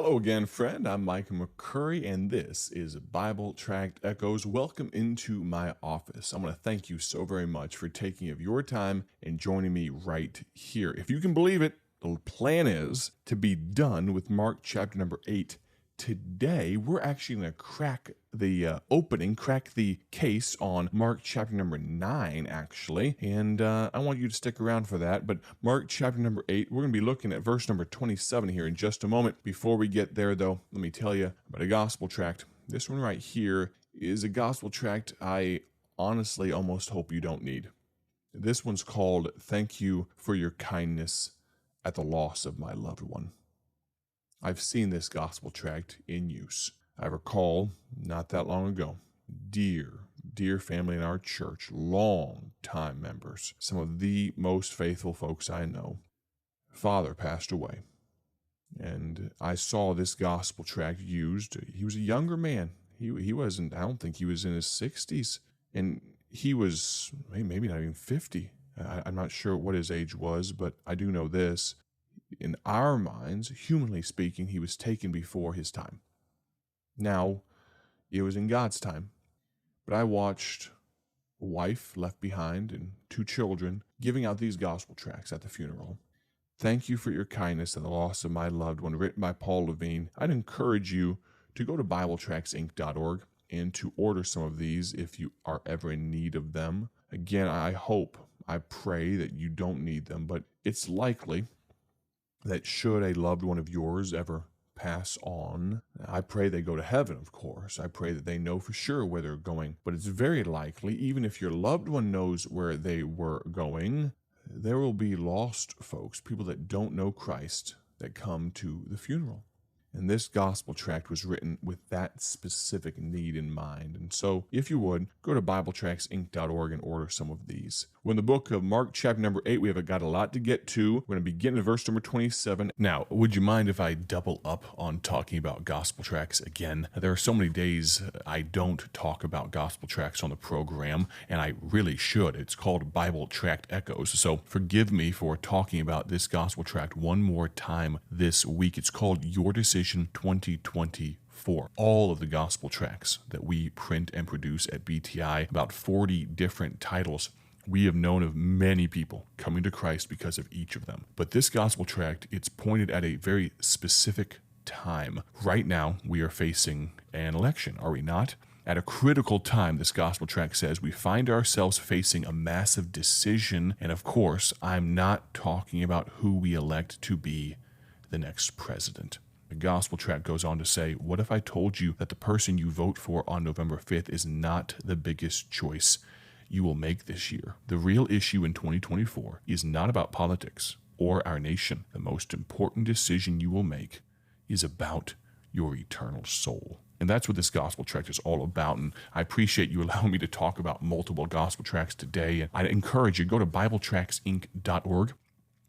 Hello again, friend. I'm Micah McCurry, and this is Bible Tract Echoes. Welcome into my office. I want to thank you so very much for taking of your time and joining me right here. If you can believe it, the plan is to be done with Mark chapter number 8 today. We're actually going to crack the case on Mark chapter number 9, actually. And I want you to stick around for that. But Mark chapter number 8, we're going to be looking at verse number 27 here in just a moment. Before we get there, though, let me tell you about a gospel tract. This one right here is a gospel tract I honestly almost hope you don't need. This one's called Thank You for Your Kindness at the Loss of My Loved One. I've seen this gospel tract in use. I recall, not that long ago, dear family in our church, long time members, some of the most faithful folks I know, father passed away. And I saw this gospel tract used. He was a younger man. He wasn't, I don't think he was in his 60s. And he was maybe not even 50. I'm not sure what his age was, but I do know this. In our minds, humanly speaking, he was taken before his time. Now, it was in God's time. But I watched a wife left behind and 2 children giving out these gospel tracts at the funeral. Thank you for your kindness and the loss of my loved one, written by Paul Levine. I'd encourage you to go to BibleTractsInc.org and to order some of these if you are ever in need of them. Again, I pray that you don't need them, but it's likely that should a loved one of yours ever pass on, I pray they go to heaven, of course. I pray that they know for sure where they're going. But it's very likely, even if your loved one knows where they were going, there will be lost folks, people that don't know Christ, that come to the funeral. And this gospel tract was written with that specific need in mind. And so, if you would, go to BibleTractsInc.org and order some of these. We're in the book of Mark, chapter number 8. We have got a lot to get to. We're going to begin at verse number 27. Now, would you mind if I double up on talking about gospel tracts again? There are so many days I don't talk about gospel tracts on the program, and I really should. It's called Bible Tract Echoes. So, forgive me for talking about this gospel tract one more time this week. It's called Your Decision 2024. All of the gospel tracts that we print and produce at BTI, about 40 different titles. We have known of many people coming to Christ because of each of them. But this gospel tract, it's pointed at a very specific time. Right now, we are facing an election, are we not? At a critical time, this gospel tract says, we find ourselves facing a massive decision. And of course, I'm not talking about who we elect to be the next president. The gospel tract goes on to say, what if I told you that the person you vote for on November 5th is not the biggest choice you will make this year? The real issue in 2024 is not about politics or our nation. The most important decision you will make is about your eternal soul. And that's what this gospel tract is all about. And I appreciate you allowing me to talk about multiple gospel tracts today. And I encourage you, go to BibleTractsInc.org.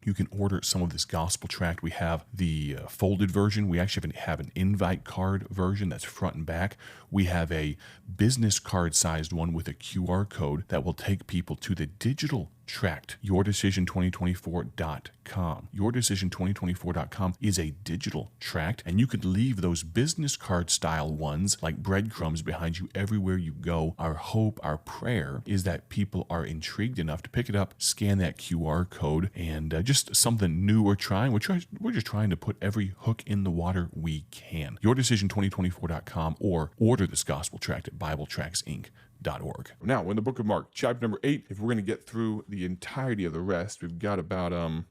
You can order some of this gospel tract. We have the folded version. We actually have an invite card version that's front and back. We have a business card sized one with a QR code that will take people to the digital tract, yourdecision2024.com. Yourdecision2024.com is a digital tract, and you could leave those business card style ones like breadcrumbs behind you everywhere you go. Our hope, our prayer is that people are intrigued enough to pick it up, scan that QR code, and just something new we're trying. We're just trying to put every hook in the water we can. Yourdecision2024.com, or order this gospel tract at BibleTractsInc.org. Now, we're in the book of Mark, chapter number 8. If we're going to get through the entirety of the rest, we've got about, 12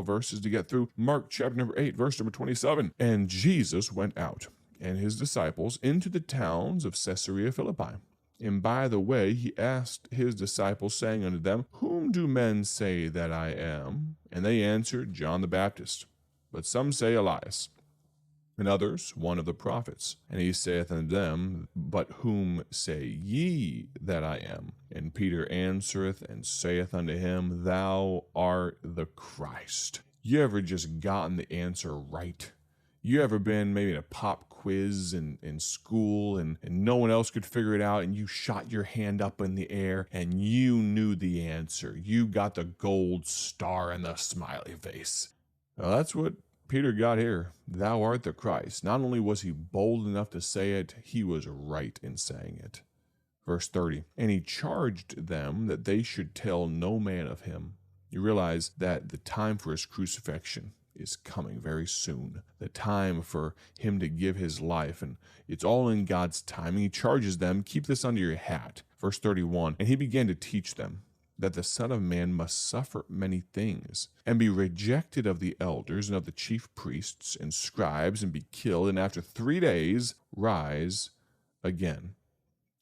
verses to get through. Mark, chapter number 8, verse number 27. And Jesus went out, and his disciples, into the towns of Caesarea Philippi. And by the way, he asked his disciples, saying unto them, Whom do men say that I am? And they answered, John the Baptist. But some say Elias, and others one of the prophets. And he saith unto them, But whom say ye that I am? And Peter answereth and saith unto him, Thou art the Christ. You ever just gotten the answer right? You ever been maybe in a pop quiz in school and no one else could figure it out, and you shot your hand up in the air and you knew the answer? You got the gold star and the smiley face. Well, that's what Peter got here, thou art the Christ. Not only was he bold enough to say it, he was right in saying it. Verse 30, and he charged them that they should tell no man of him. You realize that the time for his crucifixion is coming very soon. The time for him to give his life, and it's all in God's time. And he charges them, keep this under your hat. Verse 31, and he began to teach them that the Son of Man must suffer many things, and be rejected of the elders and of the chief priests and scribes, and be killed, and after 3 days rise again.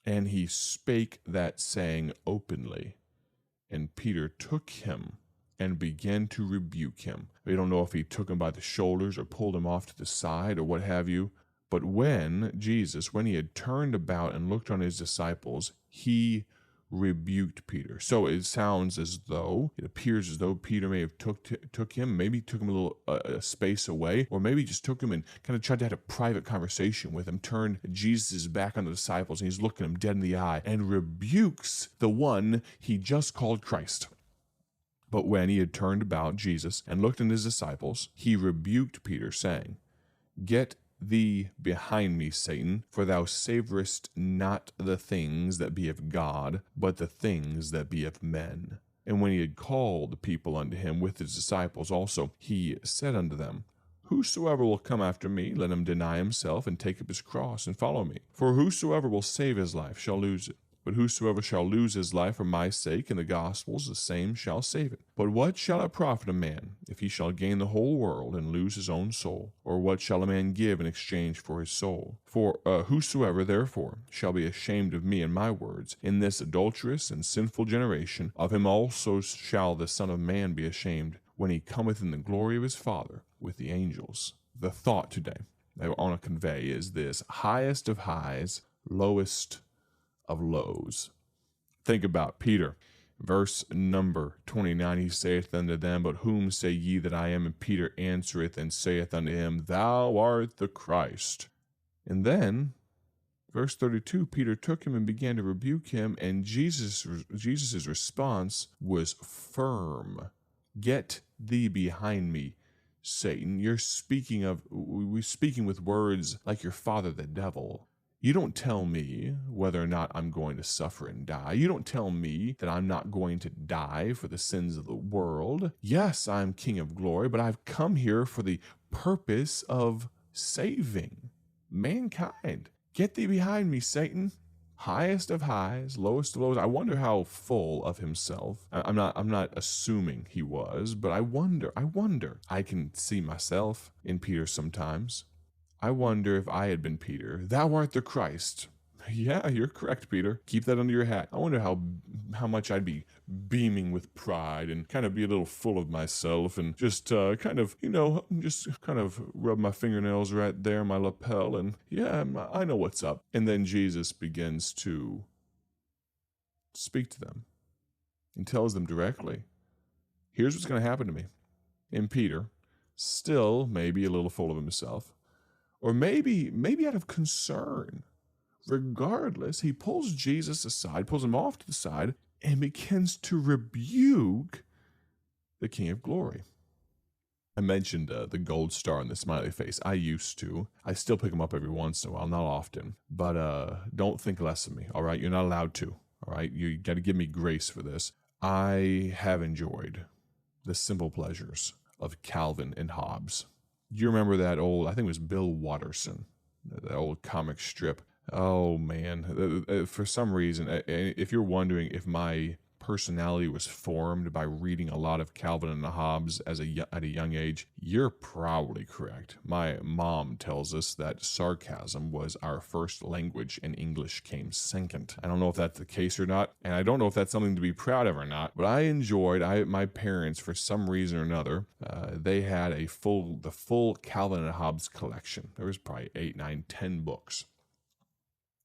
And he spake that saying openly. And Peter took him and began to rebuke him. We don't know if he took him by the shoulders or pulled him off to the side or what have you. But when he had turned about and looked on his disciples, he rebuked Peter. So it appears as though Peter may have took him, maybe took him a little space away, or maybe just took him and kind of tried to have a private conversation with him, turned Jesus' back on the disciples, and he's looking him dead in the eye and rebukes the one he just called Christ. But when he had turned about, Jesus, and looked on his disciples, he rebuked Peter, saying, Get thee behind me, Satan, for thou savorest not the things that be of God, but the things that be of men. And when he had called the people unto him with his disciples also, he said unto them, Whosoever will come after me, let him deny himself, and take up his cross, and follow me. For whosoever will save his life shall lose it. But whosoever shall lose his life for my sake and the gospel's, the same shall save it. But what shall it profit a man, if he shall gain the whole world and lose his own soul? Or what shall a man give in exchange for his soul? For whosoever therefore shall be ashamed of me and my words in this adulterous and sinful generation, of him also shall the Son of Man be ashamed, when he cometh in the glory of his Father with the angels. The thought today I want to convey is this: highest of highs, lowest of lows. Think about Peter. Verse number 29, he saith unto them, But whom say ye that I am? And Peter answereth and saith unto him, Thou art the Christ. And then, verse 32, Peter took him and began to rebuke him, and Jesus' response was firm. Get thee behind me, Satan. We're speaking with words like your father the devil. You don't tell me whether or not I'm going to suffer and die. You don't tell me that I'm not going to die for the sins of the world. Yes, I'm King of Glory, but I've come here for the purpose of saving mankind. Get thee behind me, Satan. Highest of highs, lowest of lows. I wonder how full of himself. I'm not assuming he was, but I wonder. I can see myself in Peter sometimes. I wonder if I had been Peter. Thou art the Christ. Yeah, you're correct, Peter. Keep that under your hat. I wonder how much I'd be beaming with pride and kind of be a little full of myself and just kind of rub my fingernails right there, my lapel, and yeah, I know what's up. And then Jesus begins to speak to them and tells them directly, here's what's going to happen to me. And Peter, still maybe a little full of himself, or maybe out of concern. Regardless, he pulls Jesus aside, pulls him off to the side, and begins to rebuke the King of Glory. I mentioned the gold star and the smiley face. I still pick them up every once in a while, not often. But don't think less of me, all right? You're not allowed to, all right? You got to give me grace for this. I have enjoyed the simple pleasures of Calvin and Hobbes. Do you remember that old, I think it was Bill Watterson, that old comic strip? Oh, man. For some reason, if you're wondering if my personality was formed by reading a lot of Calvin and Hobbes at a young age, you're probably correct. My mom tells us that sarcasm was our first language and English came second. I don't know if that's the case or not, and I don't know if that's something to be proud of or not, but my parents, for some reason or another, they had the full Calvin and Hobbes collection. There was probably 8, 9, 10 books.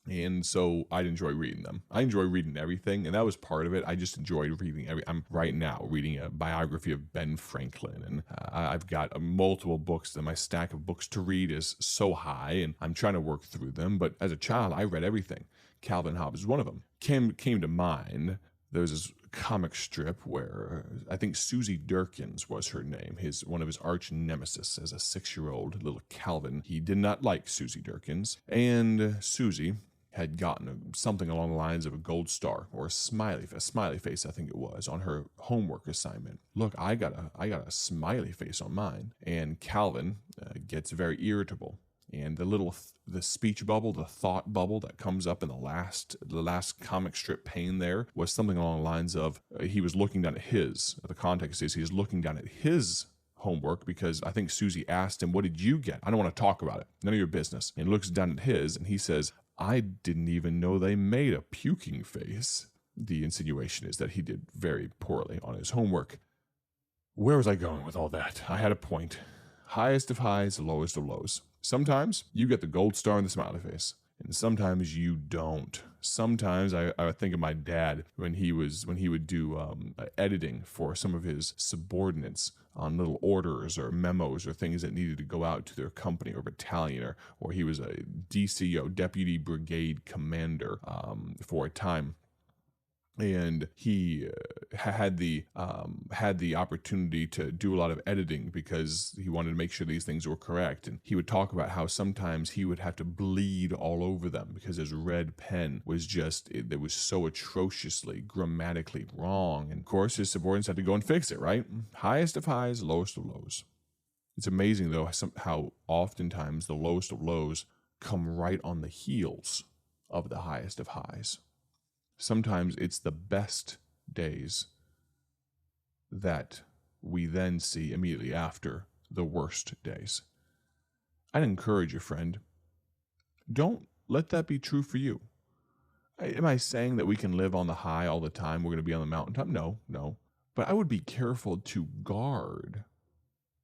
And so I'd enjoy reading them. I enjoy reading everything, and that was part of it. I just enjoyed reading I'm right now reading a biography of Ben Franklin, and I've got multiple books, and my stack of books to read is so high, and I'm trying to work through them. But as a child, I read everything. Calvin Hobbes is one of them. Came to mind. There was this comic strip where I think Susie Durkins was her name, one of his arch nemesis as a 6-year-old little Calvin. He did not like Susie Durkins, and Susie had gotten something along the lines of a gold star or a smiley face, I think it was, on her homework assignment. Look, I got a smiley face on mine, and Calvin gets very irritable. And the speech bubble, the thought bubble that comes up in the last comic strip pane there was something along the lines of he was looking down at the context is he was looking down at his homework because I think Susie asked him, "What did you get? I don't want to talk about it. None of your business." And looks down at his and he says, "I didn't even know they made a puking face." The insinuation is that he did very poorly on his homework. Where was I going with all that? I had a point. Highest of highs, lowest of lows. Sometimes you get the gold star and the smiley face, and sometimes you don't. Sometimes I think of my dad when he would do editing for some of his subordinates on little orders or memos or things that needed to go out to their company or battalion, or he was a DCO, Deputy Brigade Commander, for a time. And he had the opportunity to do a lot of editing because he wanted to make sure these things were correct. And he would talk about how sometimes he would have to bleed all over them because his red pen was it was so atrociously grammatically wrong. And of course, his subordinates had to go and fix it, right? Highest of highs, lowest of lows. It's amazing, though, how oftentimes the lowest of lows come right on the heels of the highest of highs. Sometimes it's the best days that we then see immediately after the worst days. I'd encourage you, friend, don't let that be true for you. Am I saying that we can live on the high all the time? We're going to be on the mountaintop? No. But I would be careful to guard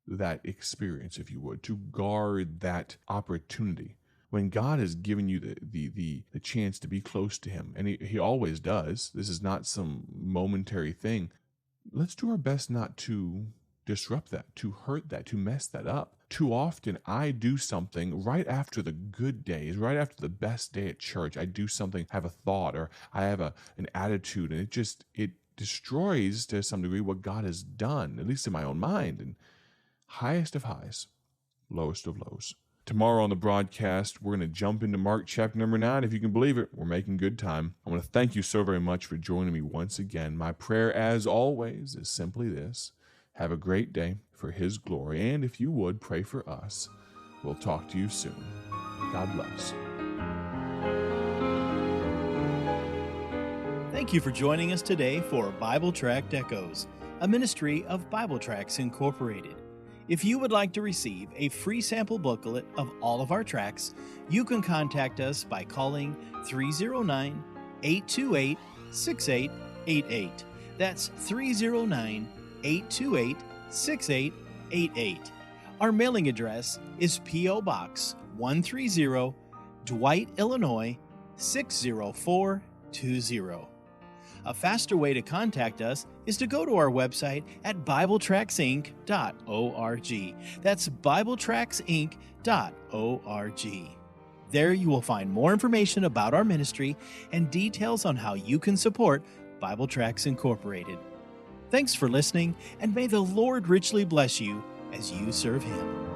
that experience, if you would, to guard that opportunity. When God has given you the chance to be close to him, and he always does, this is not some momentary thing, let's do our best not to disrupt that, to hurt that, to mess that up. Too often I do something right after the good days, right after the best day at church. I do something, have a thought, or I have an attitude, and it destroys to some degree what God has done, at least in my own mind. And highest of highs, lowest of lows. Tomorrow on the broadcast, we're going to jump into Mark chapter number 9. If you can believe it, we're making good time. I want to thank you so very much for joining me once again. My prayer, as always, is simply this: have a great day for his glory. And if you would, pray for us. We'll talk to you soon. God bless. Thank you for joining us today for Bible Tract Echoes, a ministry of Bible Tracts Incorporated. If you would like to receive a free sample booklet of all of our tracts, you can contact us by calling 309-828-6888. That's 309-828-6888. Our mailing address is P.O. Box 130, Dwight, Illinois 60420. A faster way to contact us is to go to our website at BibleTractsInc.org. That's BibleTractsInc.org. There you will find more information about our ministry and details on how you can support Bible Tracts Incorporated. Thanks for listening, and may the Lord richly bless you as you serve Him.